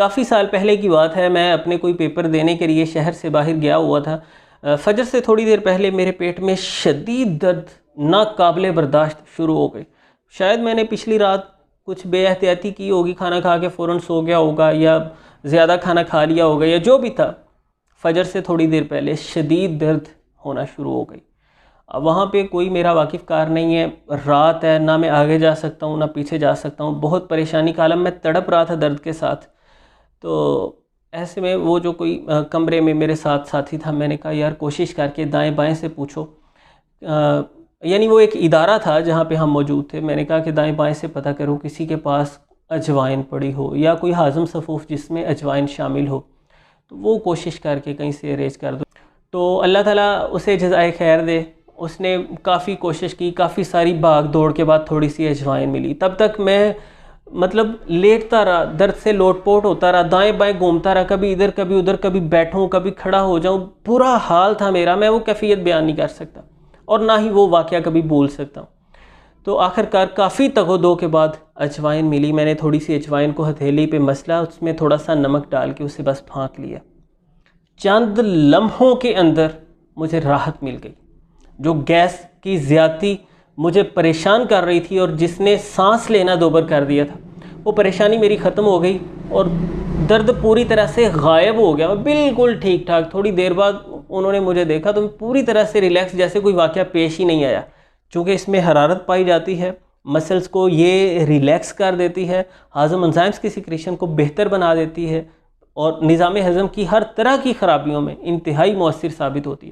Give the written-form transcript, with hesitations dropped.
काफ़ी साल पहले की बात है, मैं अपने कोई पेपर देने के लिए शहर से बाहर गया हुआ था। फजर से थोड़ी देर पहले मेरे पेट में शदीद दर्द नाकाबिले बर्दाश्त शुरू हो गई। शायद मैंने पिछली रात कुछ बेएहतियाती की होगी, खाना खा के फ़ौरन सो गया होगा या ज़्यादा खाना खा लिया होगा या जो भी था। फजर से थोड़ी देर पहले शदीद दर्द होना शुरू हो गई। अब वहाँ पे कोई मेरा वाकिफ़ कार नहीं है, रात है, ना मैं आगे जा सकता हूँ ना पीछे जा सकता हूँ। बहुत परेशानी का आलम, मैं तड़प रहा था दर्द के साथ। तो ऐसे में वो जो कोई कमरे में मेरे साथ साथी था, मैंने कहा यार कोशिश करके दाएं बाएं से पूछो। यानी वो एक इदारा था जहाँ पे हम मौजूद थे। मैंने कहा कि दाएं बाएं से पता करो किसी के पास अजवाइन पड़ी हो या कोई हाज़म सफ़ूफ जिसमें अजवाइन शामिल हो, तो वो कोशिश करके कहीं से अरेंज कर दो। तो अल्लाह ताला उसे जज़ाए खैर दे। उसने काफ़ी कोशिश की, काफ़ी सारी भाग दौड़ के बाद थोड़ी सी अजवाइन मिली। तब तक मैं मतलब लेटता रहा, दर्द से लोटपोट होता रहा, दाएं बाएं घूमता रहा, कभी इधर कभी उधर, कभी बैठूं कभी खड़ा हो जाऊं। बुरा हाल था मेरा, मैं वो कैफियत बयान नहीं कर सकता और ना ही वो वाक़या कभी भूल सकता हूँ। तो आखिरकार काफ़ी तगोदो के बाद अजवाइन मिली। मैंने थोड़ी सी अजवाइन को हथेली पे मसला, उसमें थोड़ा सा नमक डाल के उसे बस फाँक लिया। चंद लम्हों के अंदर मुझे राहत मिल गई। जो गैस की ज़्यादती मुझे परेशान कर रही थी और जिसने सांस लेना दोबर कर दिया था, वो परेशानी मेरी ख़त्म हो गई और दर्द पूरी तरह से गायब हो गया। मैं बिल्कुल ठीक ठाक। थोड़ी देर बाद उन्होंने मुझे देखा तो मैं पूरी तरह से रिलैक्स, जैसे कोई वाक़या पेश ही नहीं आया। चूँकि इसमें हरारत पाई जाती है, मसल्स को ये रिलैक्स कर देती है, हाज़म एंजाइम्स की सिक्रेशन को बेहतर बना देती है और निज़ाम हज़म की हर तरह की ख़राबियों में इंतहाई मौसर साबित होती है।